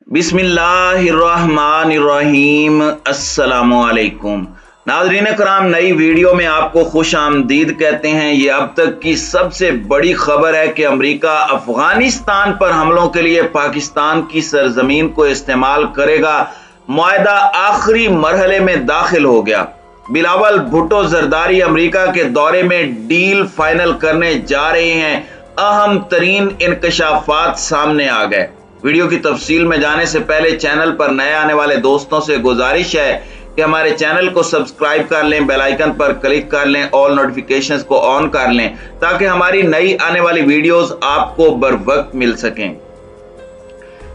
बिस्मिल्लाहिर्रहमानिर्रहीम। अस्सलामुअलैकुम नाज़रीन कराम, नई वीडियो में आपको खुश आमदीद कहते हैं। ये अब तक की सबसे बड़ी खबर है कि अमेरिका अफगानिस्तान पर हमलों के लिए पाकिस्तान की सरजमीन को इस्तेमाल करेगा। मुआहदा आखिरी मरहले में दाखिल हो गया। बिलावल भुट्टो जरदारी अमेरिका के दौरे में डील फाइनल करने जा रहे हैं। अहम तरीन इंकशाफात सामने आ गए। वीडियो की तफसील में जाने से पहले चैनल पर नए आने वाले दोस्तों से गुजारिश है कि हमारे चैनल को सब्सक्राइब कर लें, बेल आइकन पर क्लिक कर लें, ऑल नोटिफिकेशंस को ऑन कर लें ताकि हमारी नई आने वाली वीडियोस आपको बर वक्त मिल सकें।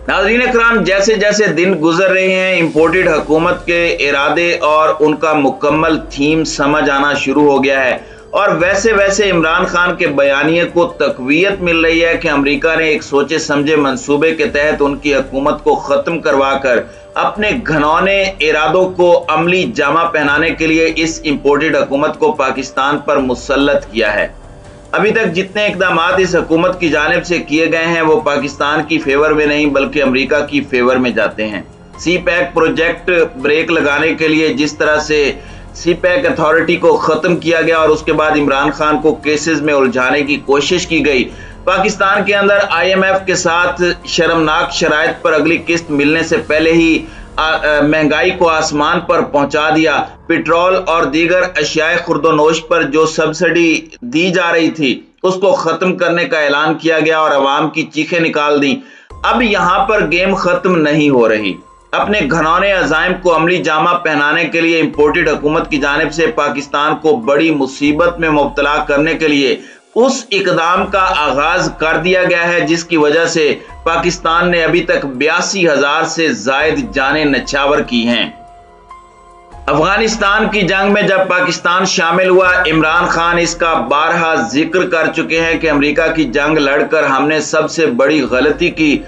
नाज़रीन कराम, जैसे जैसे दिन गुजर रहे हैं इंपोर्टेड हुकूमत के इरादे और उनका मुकम्मल थीम समझ आना शुरू हो गया है और वैसे वैसे इमरान खान के बयानिए को तकवीयत मिल रही है कि अमेरिका ने एक सोचे समझे मंसूबे के तहत उनकी हुकूमत को ख़त्म करवा कर अपने घनौने इरादों को अमली जामा पहनाने के लिए इस इंपोर्टेड हुकूमत को पाकिस्तान पर मुसल्लत किया है। अभी तक जितने इकदाम इस हुकूमत की जानिब से किए गए हैं वो पाकिस्तान की फेवर में नहीं बल्कि अमेरिका की फेवर में जाते हैं। सी पैक प्रोजेक्ट ब्रेक लगाने के लिए जिस तरह से सी पैक अथॉरिटी को खत्म किया गया और उसके बाद इमरान खान को केसेस में उलझाने की कोशिश की गई, पाकिस्तान के अंदर IMF के साथ शर्मनाक शराइत पर अगली किस्त मिलने से पहले ही महंगाई को आसमान पर पहुंचा दिया। पेट्रोल और दीगर अशियाए खुर्दोनोश पर जो सब्सिडी दी जा रही थी उसको खत्म करने का ऐलान किया गया और अवाम की चीखें निकाल दी। अब यहां पर गेम खत्म नहीं हो रही। अपने घनौने अज़ाइम को अमली जामा पहनाने के लिए इंपोर्टेड हुकूमत की जानिब से पाकिस्तान को बड़ी मुसीबत में मुब्तला करने के लिए उस इकदाम का आगाज कर दिया गया है जिसकी वजह से पाकिस्तान ने अभी तक 82,000 से जायद जानें नछावर की हैं। अफगानिस्तान की जंग में जब पाकिस्तान शामिल हुआ, इमरान खान इसका बारहा जिक्र कर चुके हैं कि अमेरिका की जंग लड़कर हमने सबसे बड़ी गलती की।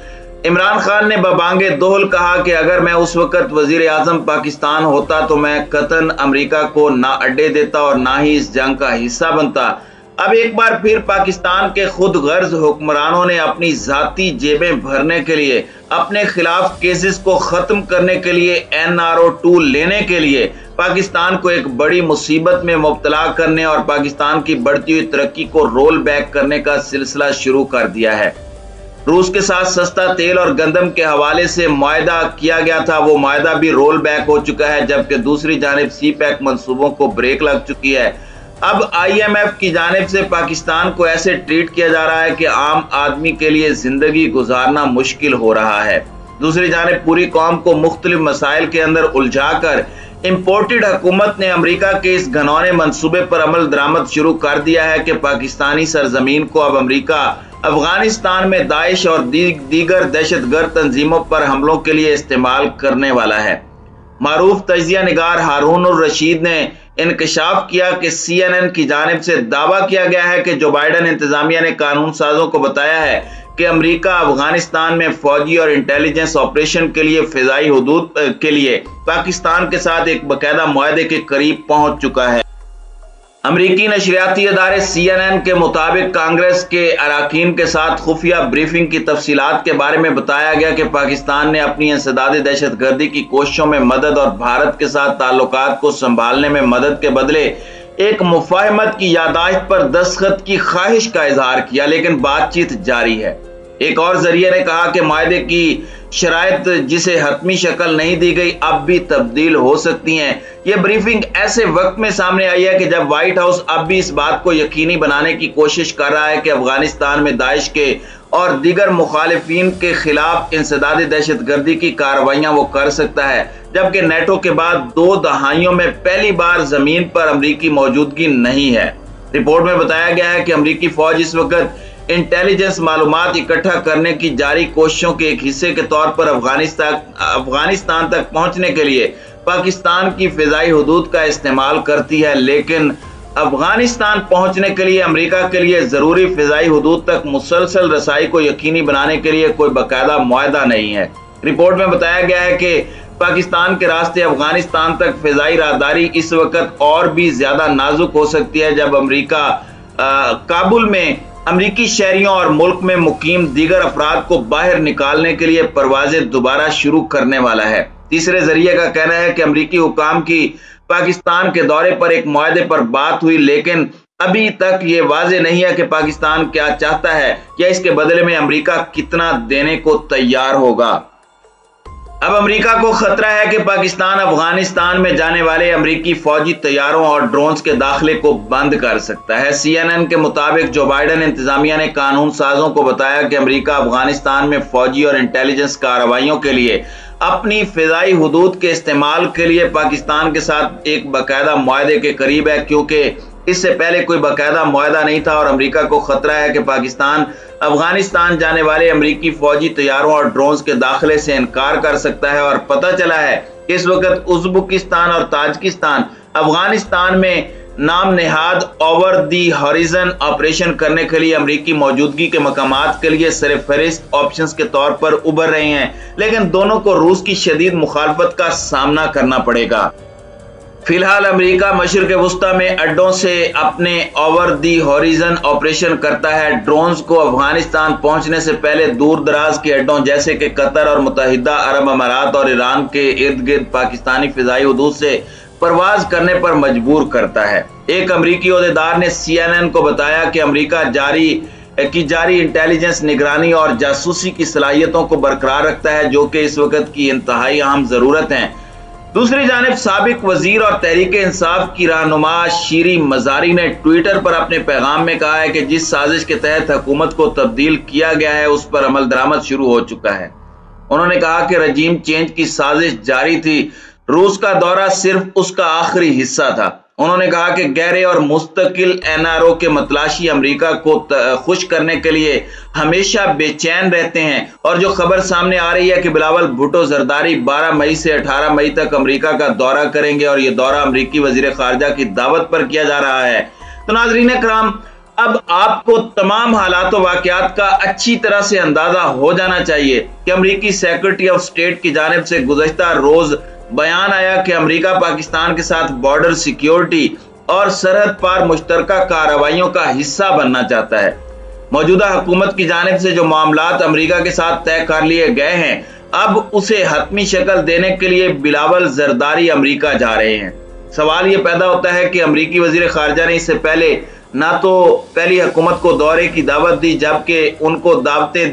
इमरान खान ने बबांगे दोहल कहा कि अगर मैं उस वक्त वजीर आजम पाकिस्तान होता तो मैं कतन अमेरिका को ना अड्डे देता और ना ही इस जंग का हिस्सा बनता। अब एक बार फिर पाकिस्तान के खुद गर्ज हुक्मरानों ने अपनी जाती जेबें भरने के लिए, अपने खिलाफ केसेस को खत्म करने के लिए, NRO 2 लेने के लिए पाकिस्तान को एक बड़ी मुसीबत में मुब्तला करने और पाकिस्तान की बढ़ती हुई तरक्की को रोल बैक करने का सिलसिला शुरू कर दिया है। रूस के साथ सस्ता तेल और गंदम के हवाले से मुआहदा किया गया था, वो मुआहदा भी रोल बैक हो चुका है, जबकि दूसरी जानिब सी पैक मंसूबों को ब्रेक लग चुकी है। अब IMF की जानिब से पाकिस्तान को ऐसे ट्रीट किया जा रहा है कि आम आदमी के लिए जिंदगी गुजारना मुश्किल हो रहा है। दूसरी जानिब पूरी कौम को मुख्तलिफ मसाइल के अंदर उलझा कर इंपोर्टेड हुकूमत ने अमेरिका के इस घनौने मंसूबे पर अमल दरामद शुरू कर दिया है कि पाकिस्तानी सरजमीन को अब अमेरिका अफगानिस्तान में दाइश और दीगर दहशतगर्द तंजीमों पर हमलों के लिए इस्तेमाल करने वाला है। मारूफ तजिया निगार हारून रशीद ने इंकशाफ किया कि CNN की जानिब से दावा किया गया है कि जो बाइडन इंतजामिया ने कानून साजों को बताया है कि अमेरिका अफगानिस्तान में फौजी और इंटेलिजेंस ऑपरेशन के लिए फिजाई हुदूद के लिए पाकिस्तान के साथ एक बाकायदा मुआहदे के करीब पहुंच चुका है। अमरीकी नशरियाती अदारे CNN के मुताबिक कांग्रेस के अरकान के साथ खुफिया ब्रीफिंग की तफसीलात के बारे में बताया गया कि पाकिस्तान ने अपनी इंसदादी दहशतगर्दी की कोशिशों में मदद और भारत के साथ ताल्लुकात को संभालने में मदद के बदले एक मुफाहमत की यादाश्त पर दस्तखत की ख्वाहिश का इजहार किया, लेकिन बातचीत जारी है। एक और जरिए ने कहा कि मुआहदे की शराइत जिसे हतमी शक्ल नहीं दी गई अब भी तब्दील हो सकती हैं। यह ब्रीफिंग ऐसे वक्त में सामने आई है कि जब व्हाइट हाउस अब भी इस बात को यकीनी बनाने की कोशिश कर रहा है कि अफगानिस्तान में दाइश के और दीगर मुखालिफिन के खिलाफ इंसदादी दहशतगर्दी की कार्रवाइयां वो कर सकता है, जबकि नेटो के बाद 2 दहाइयों में पहली बार जमीन पर अमरीकी मौजूदगी नहीं है। रिपोर्ट में बताया गया है कि अमरीकी फौज इस वक्त इंटेलिजेंस मालूमात इकट्ठा करने की जारी कोशिशों के एक हिस्से के तौर पर अफगानिस्तान तक पहुंचने के लिए पाकिस्तान की फिजाई हुदूद का इस्तेमाल करती है, लेकिन अफगानिस्तान पहुंचने के लिए अमेरिका के लिए जरूरी फिजाई हुदूद तक मुसलसल रसाई को यकीनी बनाने के लिए कोई बाकायदा मुआहदा नहीं है। रिपोर्ट में बताया गया है कि पाकिस्तान के रास्ते अफगानिस्तान तक फिजाई राहदारी इस वक्त और भी ज्यादा नाजुक हो सकती है जब अमेरिका काबुल में अमरीकी शहरियों और मुल्क में मुकीम दीगर अफराद को बाहर निकालने के लिए परवाजें दोबारा शुरू करने वाला है। तीसरे जरिए का कहना है कि अमरीकी हुकाम की पाकिस्तान के दौरे पर एक मुआहदे पर बात हुई, लेकिन अभी तक ये वाजे नहीं है कि पाकिस्तान क्या चाहता है या इसके बदले में अमरीका कितना देने को तैयार होगा। अब अमरीका को खतरा है कि पाकिस्तान अफगानिस्तान में जाने वाले अमरीकी फौजी तैयारों और ड्रोन्स के दाखिले को बंद कर सकता है। CNN के मुताबिक जो बाइडेन इंतजामिया ने कानून साजों को बताया कि अमरीका अफगानिस्तान में फौजी और इंटेलिजेंस कार्रवाइयों के लिए अपनी फिजाई हुदूद के इस्तेमाल के लिए पाकिस्तान के साथ एक बाकायदा मुआहदे के करीब है, क्योंकि इससे पहले कोई बाकायदा मुआहदा नहीं था और अमरीका को खतरा है कि पाकिस्तान अफगानिस्तान जाने वाले अमरीकी फौजी तैयारों और ड्रोन्स के दाखिले से इनकार कर सकता है। और पता चला है कि इस वक्त उज़्बेकिस्तान और ताजिकिस्तान अफगानिस्तान में नाम Nehad over the horizon operation करने के लिए अमरीकी मौजूदगी के मकामात के लिए सरफहरिस्त ऑप्शंस के तौर पर उभर रहे हैं, लेकिन दोनों को रूस की शदीद मुखालफत का सामना करना पड़ेगा। फिलहाल अमेरिका मशरिक़ वस्ता में अड्डों से अपने ओवर दी हॉरिजन ऑपरेशन करता है। ड्रोन्स को अफगानिस्तान पहुंचने से पहले दूर दराज के अड्डों जैसे कि कतर और मुत्तहिदा अरब अमारात और ईरान के इर्द गिर्द पाकिस्तानी फिजाई हुदूद से परवाज करने पर मजबूर करता है। एक अमरीकी ओहदेदार ने CNN को बताया कि अमरीका जारी इंटेलिजेंस, निगरानी और जासूसी की सलाहियतों को बरकरार रखता है, जो कि इस वक्त की इंतहाई अहम जरूरत है। दूसरी जानिब साबिक वजीर और तहरीक इंसाफ की रहनुमा शीरी मजारी ने ट्विटर पर अपने पैगाम में कहा है कि जिस साजिश के तहत हुकूमत को तब्दील किया गया है उस पर अमल दरामद शुरू हो चुका है। उन्होंने कहा कि रजीम चेंज की साजिश जारी थी, रूस का दौरा सिर्फ उसका आखिरी हिस्सा था। उन्होंने कहा कि गहरे और मुस्तकिल NRO के मतलाशी अमेरिका को खुश करने के लिए हमेशा बेचैन रहते हैं, और जो खबर सामने आ रही है कि बिलावल भुट्टो जरदारी 12 मई से 18 मई तक अमेरिका का दौरा करेंगे और ये दौरा अमेरिकी वजीर खारजा की दावत पर किया जा रहा है। तो नाज़रीन कराम, अब आपको तमाम हालात व वाक़यात का अच्छी तरह से अंदाजा हो जाना चाहिए कि अमेरिकी सेक्रेटरी ऑफ स्टेट की जानिब से गुज़श्ता रोज बयान आया कि अमेरिका पाकिस्तान के साथ बॉर्डर सिक्योरिटी और सरहद पार मुश्तरका कार्रवाइयों का हिस्सा बनना चाहता है। मौजूदा हुकूमत की जानिब से जो मामलात अमेरिका के साथ तय कर लिए गए हैं, अब उसे हतमी शक्ल देने के लिए बिलावल जरदारी अमेरिका जा रहे हैं। सवाल ये पैदा होता है कि अमेरिकी वजीर खारजा ने इससे पहले ना तो पहली हुकूमत को दौरे की दावत दी, जबकि इनको दावतें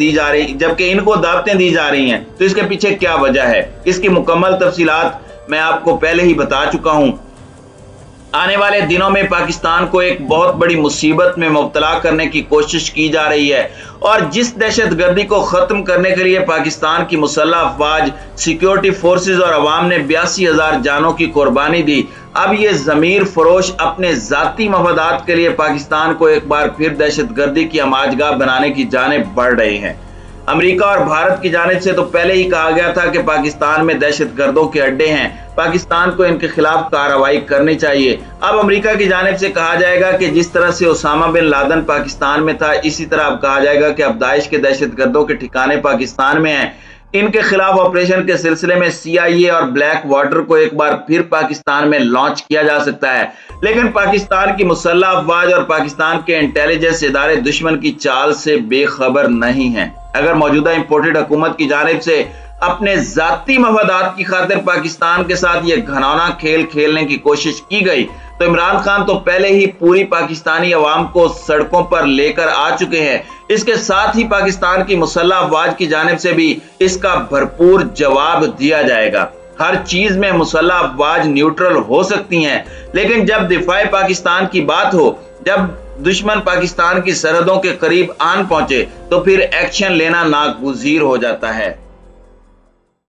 दी जा रही हैं। तो इसके पीछे क्या वजह है, इसकी मुकम्मल तफसीलात मैं आपको पहले ही बता चुका हूं। आने वाले दिनों में पाकिस्तान को एक बहुत बड़ी मुसीबत में मुब्तला करने की कोशिश की जा रही है, और जिस दहशतगर्दी को खत्म करने के लिए पाकिस्तान की मुसल्लह अफवाज, सिक्योरिटी फोर्सेस और अवाम ने 82,000 जानों की कुर्बानी दी, अब ये ज़मीर फरोश अपने जाती मफादात के लिए पाकिस्तान को एक बार फिर दहशतगर्दी की अमाजगाह बनाने की जानिब बढ़ रहे हैं। अमेरिका और भारत की जानिब से तो पहले ही कहा गया था कि पाकिस्तान में दहशतगर्दों के अड्डे हैं, पाकिस्तान को इनके खिलाफ कार्रवाई करनी चाहिए। अब अमेरिका की जानिब से कहा जाएगा कि जिस तरह से ओसामा बिन लादेन पाकिस्तान में था, इसी तरह अब कहा जाएगा कि अब दाइश के दहशतगर्दों के ठिकाने पाकिस्तान में हैं। इनके खिलाफ ऑपरेशन के सिलसिले में CIA और ब्लैक वाटर को एक बार फिर पाकिस्तान में लॉन्च किया जा सकता है, लेकिन पाकिस्तान की मुसल्लह अफवाज और पाकिस्तान के इंटेलिजेंस इदारे दुश्मन की चाल से बेखबर नहीं हैं। अगर मौजूदा इंपोर्टेड हुकूमत की जानिब से अपने जाती मफादात की खातिर पाकिस्तान के साथ ये घनौना खेल खेलने की कोशिश की गई, तो इमरान खान तो पहले ही पूरी पाकिस्तानी अवाम को सड़कों पर लेकर आ चुके हैं। इसके साथ ही पाकिस्तान की मुसल्लह अफवाज की जानिब से भी इसका भरपूर जवाब दिया जाएगा। हर चीज में मुसल्लह अफवाज न्यूट्रल हो सकती हैं, लेकिन जब दिफाए पाकिस्तान की बात हो, जब दुश्मन पाकिस्तान की सरहदों के करीब आन पहुंचे, तो फिर एक्शन लेना नागुज़ीर हो जाता है।